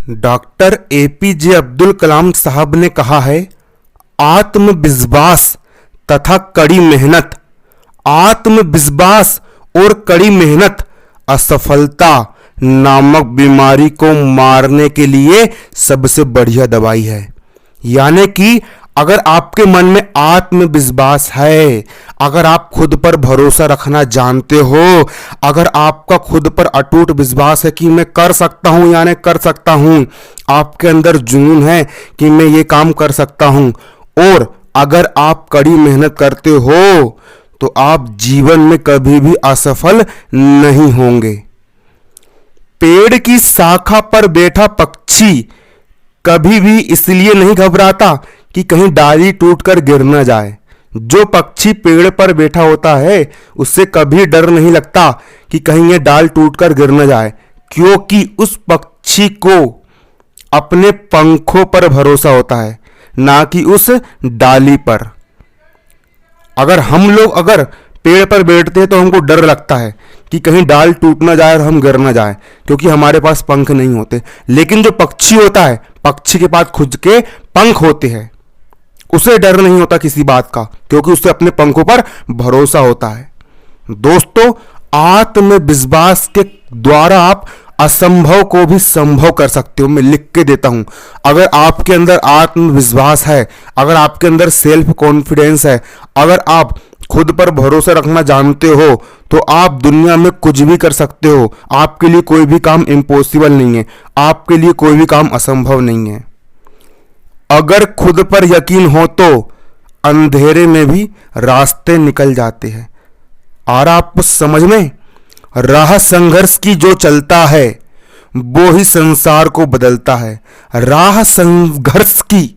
Doctor APJ Abdul Kalam साहब ने कहा है, आत्मविश्वास तथा कड़ी मेहनत, आत्मविश्वास और कड़ी मेहनत असफलता नामक बीमारी को मारने के लिए सबसे बढ़िया दवाई है। यानी कि अगर आपके मन में आत्मविश्वास है, अगर आप खुद पर भरोसा रखना जानते हो, अगर आपका खुद पर अटूट विश्वास है कि मैं कर सकता हूं यानी कर सकता हूं, आपके अंदर जुनून है कि मैं ये काम कर सकता हूं, और अगर आप कड़ी मेहनत करते हो तो आप जीवन में कभी भी असफल नहीं होंगे। पेड़ की शाखा पर बैठा पक्षी कभी भी इसलिए नहीं घबराता कि कहीं डाली टूटकर गिर न जाए। जो पक्षी पेड़ पर बैठा होता है उससे कभी डर नहीं लगता कि कहीं यह डाल टूटकर गिर न जाए, क्योंकि उस पक्षी को अपने पंखों पर भरोसा होता है, ना कि उस डाली पर। अगर हम लोग अगर पेड़ पर बैठते हैं तो हमको डर लगता है कि कहीं डाल टूट ना जाए और हम गिर ना जाए, क्योंकि हमारे पास पंख नहीं होते। लेकिन जो पक्षी होता है, पक्षी के पास खुद के पंख होते हैं, उसे डर नहीं होता किसी बात का, क्योंकि उसे अपने पंखों पर भरोसा होता है। दोस्तों, आत्मविश्वास के द्वारा आप असंभव को भी संभव कर सकते हो। मैं लिख के देता हूं, अगर आपके अंदर आत्मविश्वास है, अगर आपके अंदर सेल्फ कॉन्फिडेंस है, अगर आप खुद पर भरोसा रखना जानते हो, तो आप दुनिया में कुछ भी कर सकते हो। आपके लिए कोई भी काम इम्पॉसिबल नहीं है, आपके लिए कोई भी काम असंभव नहीं है। अगर खुद पर यकीन हो तो अंधेरे में भी रास्ते निकल जाते हैं। और आपको समझ में, राह संघर्ष की जो चलता है वो ही संसार को बदलता है। राह संघर्ष की,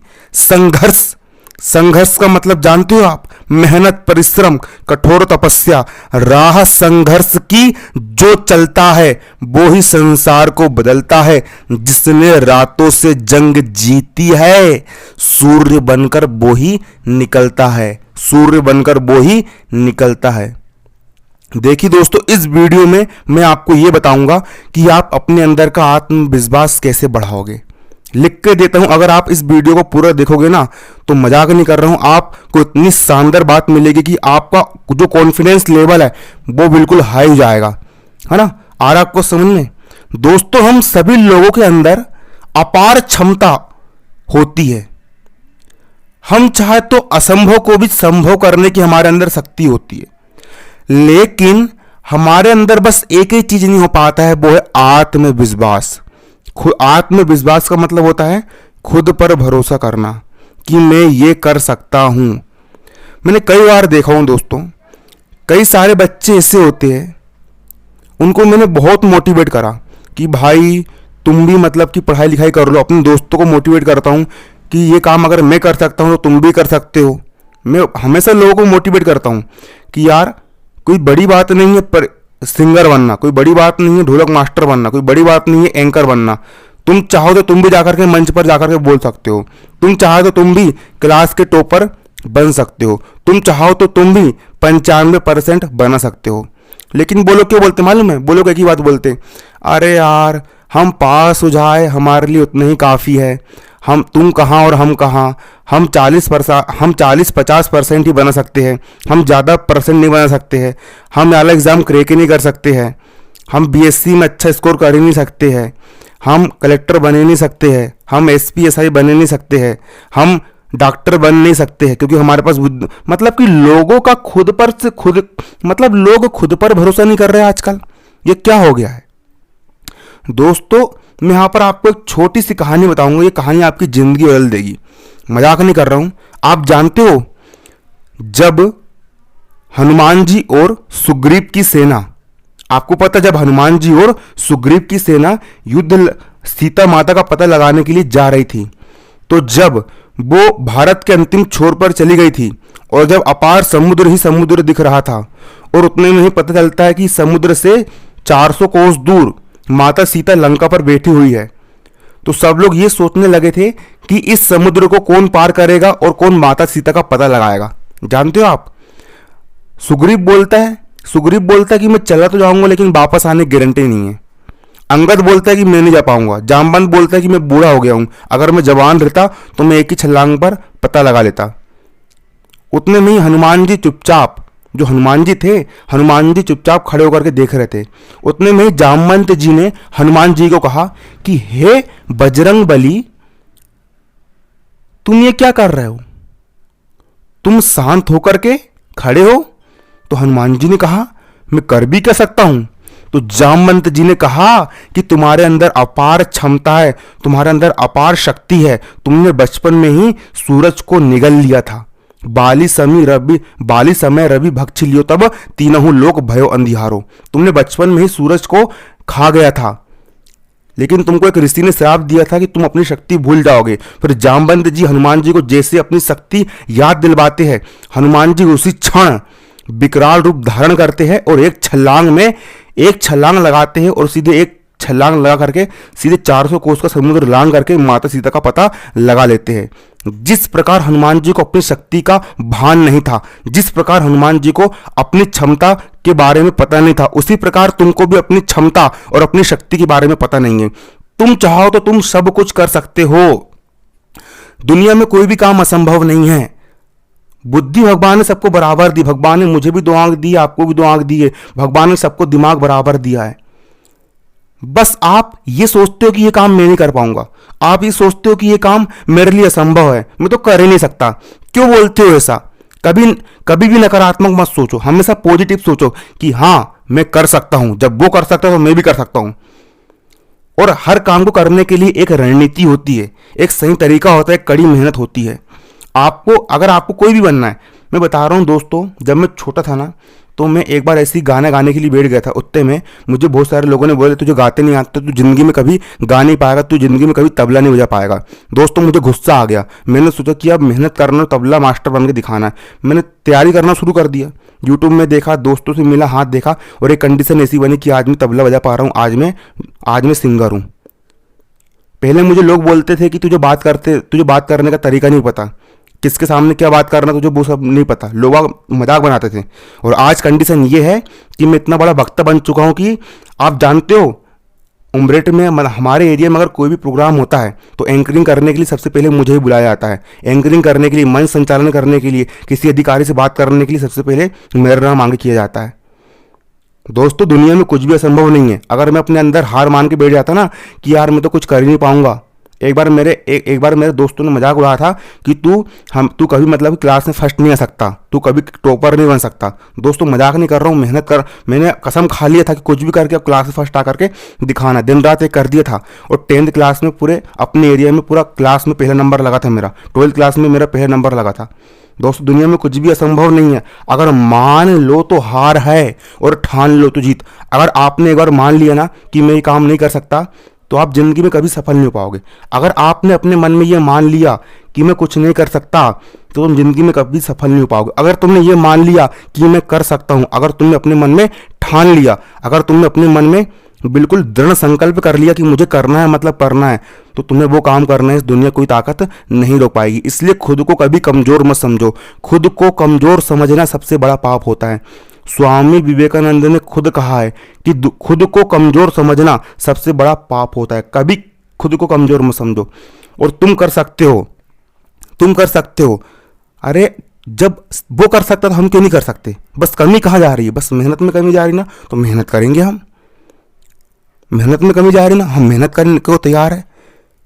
संघर्ष का मतलब जानते हो आप? मेहनत, परिश्रम, कठोर तपस्या। राह संघर्ष की जो चलता है वो ही संसार को बदलता है। जिसने रातों से जंग जीती है, सूर्य बनकर वो ही निकलता है, सूर्य बनकर वो ही निकलता है। देखिए दोस्तों, इस वीडियो में मैं आपको ये बताऊंगा कि आप अपने अंदर का आत्मविश्वास कैसे बढ़ाओगे। लिख के देता हूं, अगर आप इस वीडियो को पूरा देखोगे ना, तो मजाक नहीं कर रहा हूं, आपको इतनी शानदार बात मिलेगी कि आपका जो कॉन्फिडेंस लेवल है वो बिल्कुल हाई हो जाएगा, है ना। और आपको समझ में, दोस्तों, हम सभी लोगों के अंदर अपार क्षमता होती है। हम चाहे तो असंभव को भी संभव करने की हमारे अंदर शक्ति होती है, लेकिन हमारे अंदर बस एक ही चीज नहीं हो पाता है, वो है आत्मविश्वास। आत्मविश्वास का मतलब होता है खुद पर भरोसा करना कि मैं ये कर सकता हूं। मैंने कई बार देखा हूं दोस्तों, कई सारे बच्चे ऐसे होते हैं, उनको मैंने बहुत मोटिवेट करा कि भाई तुम भी मतलब कि पढ़ाई लिखाई कर लो। अपने दोस्तों को मोटिवेट करता हूं कि ये काम अगर मैं कर सकता हूं तो तुम भी कर सकते हो। मैं हमेशा लोगों को मोटिवेट करता हूं कि यार कोई बड़ी बात नहीं है पर सिंगर बनना, कोई बड़ी बात नहीं है ढोलक मास्टर बनना, कोई बड़ी बात नहीं है एंकर बनना। तुम चाहो तो तुम भी जाकर के मंच पर जाकर के बोल सकते हो। तुम चाहो तो तुम भी क्लास के टॉपर बन सकते हो। तुम चाहो तो तुम भी 95% बना सकते हो। लेकिन वो लोग क्यों बोलते मालूम है? वो लोग एक ही बात बोलते, अरे यार हम पास हो जाए हमारे लिए उतना ही काफ़ी है। हम तुम कहाँ और हम कहाँ, हम 40-50% ही बना सकते हैं, हम ज़्यादा परसेंट नहीं बना सकते हैं। हम वाला एग्ज़ाम क्रैक ही नहीं कर सकते हैं, हम बीएससी में अच्छा स्कोर कर ही नहीं सकते हैं, हम कलेक्टर बने नहीं सकते हैं, हम एसपी एसआई बने नहीं सकते हैं, हम डॉक्टर बन नहीं सकते हैं, क्योंकि हमारे पास मतलब कि लोगों का खुद पर से खुद मतलब लोग खुद पर भरोसा नहीं कर रहे हैं आजकल। ये क्या हो गया है दोस्तों? मैं यहाँ पर आपको एक छोटी सी कहानी बताऊंगा, ये कहानी आपकी जिंदगी बदल देगी। मजाक नहीं कर रहा हूं। आप जानते हो, जब हनुमान जी और सुग्रीव की सेना, आपको पता, जब हनुमान जी और सुग्रीव की सेना युद्ध सीता माता का पता लगाने के लिए जा रही थी, तो जब वो भारत के अंतिम छोर पर चली गई थी और जब अपार समुद्र ही समुद्र दिख रहा था, और उतने में ही पता चलता है कि समुद्र से 400 कोस दूर माता सीता लंका पर बैठी हुई है, तो सब लोग ये सोचने लगे थे कि इस समुद्र को कौन पार करेगा और कौन माता सीता का पता लगाएगा। जानते हो आप, सुग्रीव बोलता है कि मैं चला तो जाऊंगा लेकिन वापस आने की गारंटी नहीं है। अंगद बोलता है कि मैं नहीं जा पाऊंगा, जामवंत बोलता है कि मैं बूढ़ा हो गया हूं, अगर मैं जवान रहता तो मैं एक ही छलांग पर पता लगा लेता। उतने में ही हनुमान जी चुपचाप, जो हनुमान जी थे, हनुमान जी चुपचाप खड़े होकर के देख रहे थे। उतने में ही जामवंत जी ने हनुमान जी को कहा कि हे बजरंग बली, तुम ये क्या कर रहे हो? तुम शांत होकर के खड़े हो? तो हनुमान जी ने कहा मैं कर भी क्या सकता हूं? तो जामवंत जी ने कहा कि तुम्हारे अंदर अपार क्षमता है, तुम्हारे अंदर अपार शक्ति है, तुमने बचपन में ही सूरज को निगल लिया था। बाली समय रवि भक्ष लियो, तब तीनों लोक भयो अंधियारो। तुमने बचपन में ही सूरज को खा गया था, लेकिन तुमको एक ऋषि ने श्राप दिया था कि तुम अपनी शक्ति भूल जाओगे। फिर जामवंत जी हनुमान जी को जैसे अपनी शक्ति याद दिलवाते हैं, हनुमान जी उसी क्षण विकराल रूप धारण करते हैं और एक छलांग लगाते हैं और सीधे एक छलांग लगा करके सीधे 400 कोस का समुद्र लांग करके माता सीता का पता लगा लेते हैं। जिस प्रकार हनुमान जी को अपनी शक्ति का भान नहीं था, जिस प्रकार हनुमान जी को अपनी क्षमता के बारे में पता नहीं था, उसी प्रकार तुमको भी अपनी क्षमता और अपनी शक्ति के बारे में पता नहीं है। तुम चाहो तो तुम सब कुछ कर सकते हो। दुनिया में कोई भी काम असंभव नहीं है। बुद्धि भगवान ने सबको बराबर दी, भगवान ने मुझे भी 2 आंख दी, आपको भी 2 आंख दी है, भगवान ने सबको दिमाग बराबर दिया है। बस आप ये सोचते हो कि ये काम मैं नहीं कर पाऊंगा, आप ये सोचते हो कि ये काम मेरे लिए असंभव है, मैं तो कर ही नहीं सकता। क्यों बोलते हो ऐसा? कभी भी नकारात्मक मत सोचो, हमेशा पॉजिटिव सोचो कि हाँ मैं कर सकता हूं। जब वो कर सकता है तो मैं भी कर सकता हूं। और हर काम को करने के लिए एक रणनीति होती है, एक सही तरीका होता है, एक कड़ी मेहनत होती है। अगर आपको कोई भी बनना है, मैं बता रहा हूँ दोस्तों, जब मैं छोटा था ना तो मैं एक बार ऐसे ही गाना गाने के लिए बैठ गया था। उतने में मुझे बहुत सारे लोगों ने बोले तुझे गाते नहीं आते, तू जिंदगी में कभी गा नहीं पाएगा, तू जिंदगी में कभी तबला नहीं बजा पाएगा। दोस्तों मुझे गुस्सा आ गया, मैंने सोचा कि अब मेहनत करना, तबला मास्टर बन के दिखाना है। मैंने तैयारी करना शुरू कर दिया, यूट्यूब में देखा, दोस्तों से मिला, हाथ देखा और एक कंडीशन ऐसी बनी कि आज मैं तबला बजा पा रहा हूँ, आज मैं सिंगर हूँ। पहले मुझे लोग बोलते थे कि तुझे बात करने का तरीका नहीं पता, किसके सामने क्या बात करना तुझे वो सब नहीं पता, लोग मजाक बनाते थे। और आज कंडीशन ये है कि मैं इतना बड़ा वक्ता बन चुका हूँ कि आप जानते हो उमरेट में हमारे एरिया में अगर कोई भी प्रोग्राम होता है तो एंकरिंग करने के लिए सबसे पहले मुझे ही बुलाया जाता है। एंकरिंग करने के लिए, मंच संचालन करने के लिए, किसी अधिकारी से बात करने के लिए सबसे पहले मेरा नाम आगे किया जाता है। दोस्तों दुनिया में कुछ भी असंभव नहीं है। अगर मैं अपने अंदर हार मान के बैठ जाता ना कि यार मैं तो कुछ कर ही नहीं पाऊंगा। एक बार मेरे दोस्तों ने मजाक उड़ाया था कि तू कभी मतलब क्लास में फर्स्ट नहीं आ सकता, तू कभी टॉपर नहीं बन सकता। दोस्तों मजाक नहीं कर रहा हूँ, मेहनत कर। मैंने कसम खा लिया था कि कुछ भी करके अब क्लास में फर्स्ट आकर के दिखाना, दिन रात एक कर दिया था। और 10th क्लास में पूरे अपने एरिया में पूरा क्लास में पहला नंबर लगा था मेरा, 12th क्लास में मेरा पहला नंबर लगा था। दोस्तों दुनिया में कुछ भी असंभव नहीं है। अगर मान लो तो हार है और ठान लो तो जीत। अगर आपने एक बार मान लिया ना कि मैं ये काम नहीं कर सकता तो आप जिंदगी में कभी सफल नहीं हो पाओगे। अगर आपने अपने मन में ये मान लिया कि मैं कुछ नहीं कर सकता तो तुम जिंदगी में कभी सफल नहीं हो पाओगे। अगर तुमने ये मान लिया कि मैं कर सकता हूं, अगर तुमने अपने मन में ठान लिया, अगर तुमने अपने मन में बिल्कुल दृढ़ संकल्प कर लिया कि मुझे करना है मतलब करना है, तो तुम्हें वो काम करना है, इस दुनिया कोई ताकत नहीं रोक पाएगी। इसलिए खुद को कभी कमजोर मत समझो। खुद को कमजोर समझना सबसे बड़ा पाप होता है। स्वामी विवेकानंद ने खुद कहा है कि खुद को कमजोर समझना सबसे बड़ा पाप होता है। कभी खुद को कमजोर मत समझो। और तुम कर सकते हो। अरे जब वो कर सकता तो हम क्यों नहीं कर सकते? बस कमी कहाँ जा रही है? बस मेहनत में कमी जा रही ना, तो मेहनत करेंगे हम। मेहनत में कमी जा रही ना, हम मेहनत करने को तैयार है,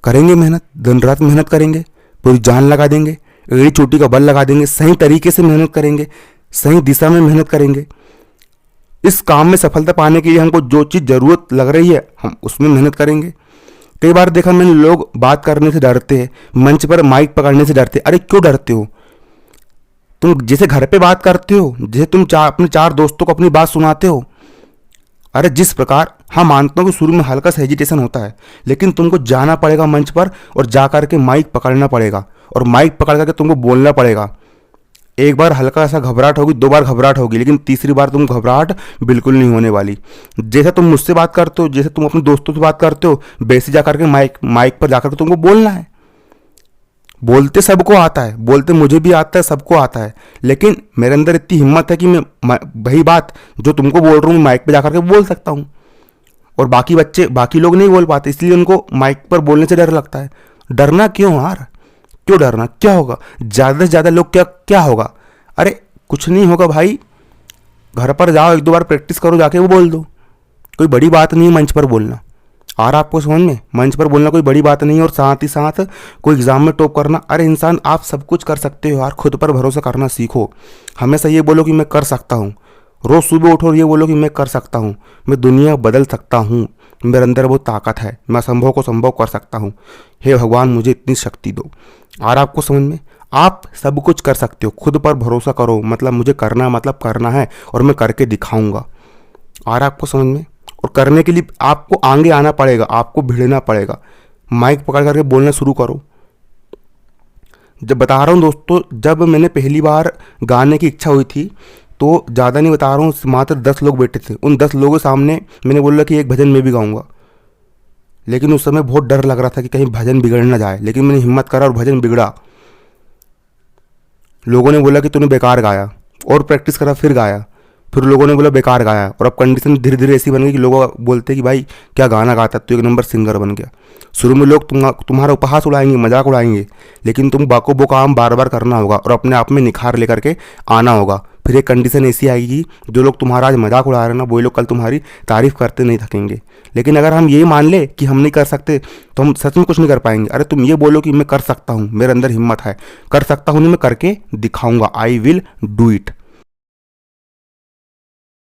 करेंगे मेहनत, दिन रात मेहनत करेंगे, पूरी जान लगा देंगे, एड़ी चोटी का बल लगा देंगे, सही तरीके से मेहनत करेंगे, सही दिशा में मेहनत करेंगे। इस काम में सफलता पाने के लिए हमको जो चीज़ जरूरत लग रही है हम उसमें मेहनत करेंगे। कई बार देखा मैंने, लोग बात करने से डरते हैं, मंच पर माइक पकड़ने से डरते। अरे क्यों डरते हो? तुम जैसे घर पे बात करते हो, जैसे तुम अपने 4 दोस्तों को अपनी बात सुनाते हो, अरे जिस प्रकार, हाँ मानता हूँ कि शुरू में हल्का सा हेजिटेशन होता है, लेकिन तुमको जाना पड़ेगा मंच पर और जा करके माइक पकड़ना पड़ेगा और माइक पकड़ करके तुमको बोलना पड़ेगा। एक बार हल्का सा घबराहट होगी, 2 बार घबराहट होगी, लेकिन तीसरी बार तुम घबराहट बिल्कुल नहीं होने वाली। जैसे तुम मुझसे बात करते हो, जैसे तुम अपने दोस्तों से बात करते हो, वैसे जाकर के माइक पर जाकर के तुमको बोलना है। बोलते सबको आता है, बोलते मुझे भी आता है, सबको आता है, लेकिन मेरे अंदर इतनी हिम्मत है कि मैं वही बात जो तुमको बोल रहा हूँ माइक पे जाकर के बोल सकता हूँ। और बाकी लोग नहीं बोल पाते, इसलिए उनको माइक पर बोलने से डर लगता है। डरना क्यों यार, क्यों डरना, क्या होगा, ज़्यादा से ज़्यादा लोग क्या क्या होगा, अरे कुछ नहीं होगा भाई। घर पर जाओ, एक दो बार प्रैक्टिस करो, जाके वो बोल दो, कोई बड़ी बात नहीं है मंच पर बोलना। और आपको समझ में, मंच पर बोलना कोई बड़ी बात नहीं है। और साथ ही साथ कोई एग्ज़ाम में टॉप करना, अरे इंसान आप सब कुछ कर सकते हो यार, खुद पर भरोसा करना सीखो। हमेशा ये बोलो कि मैं कर सकता हूँ, रोज़ सुबह उठो और ये बोलो कि मैं कर सकता हूँ, मैं दुनिया बदल सकता हूँ, मेरे अंदर वो ताकत है, मैं असंभव को संभव कर सकता हूँ, हे भगवान मुझे इतनी शक्ति दो। और आपको समझ में, आप सब कुछ कर सकते हो, खुद पर भरोसा करो, मतलब मुझे करना मतलब करना है और मैं करके दिखाऊंगा। और आपको समझ में, और करने के लिए आपको आगे आना पड़ेगा, आपको भिड़ना पड़ेगा, माइक पकड़ करके बोलना शुरू करो। जब बता रहा हूँ दोस्तों, जब मैंने पहली बार गाने की इच्छा हुई थी, तो ज़्यादा नहीं बता रहा हूँ, मात्र 10 लोग बैठे थे। उन 10 लोगों के सामने मैंने बोला कि एक भजन मैं भी गाऊंगा, लेकिन उस समय बहुत डर लग रहा था कि कहीं भजन बिगड़ ना जाए, लेकिन मैंने हिम्मत करा और भजन बिगड़ा। लोगों ने बोला कि तूने बेकार गाया, और प्रैक्टिस करा, फिर गाया, फिर लोगों ने बोला बेकार गाया, और अब कंडीशन धीरे धीरे ऐसी बन गई कि लोग बोलते कि भाई क्या गाना गाता, तू एक नंबर सिंगर बन गया। शुरू में लोग तुम्हारा उपहास उड़ाएंगे, मजाक उड़ाएंगे, लेकिन तुम बाको वो काम बार बार करना होगा और अपने आप में निखार लेकर के आना होगा। फिर एक कंडीशन ऐसी आएगी, जो लोग तुम्हारा आज मजाक उड़ा रहे हैं ना, वही लोग कल तुम्हारी तारीफ करते नहीं थकेंगे। लेकिन अगर हम ये मान ले कि हम नहीं कर सकते, तो हम सच में कुछ नहीं कर पाएंगे। अरे तुम ये बोलो कि मैं कर सकता हूँ, मेरे अंदर हिम्मत है, कर सकता हूँ, नहीं मैं करके दिखाऊंगा, आई विल डू इट।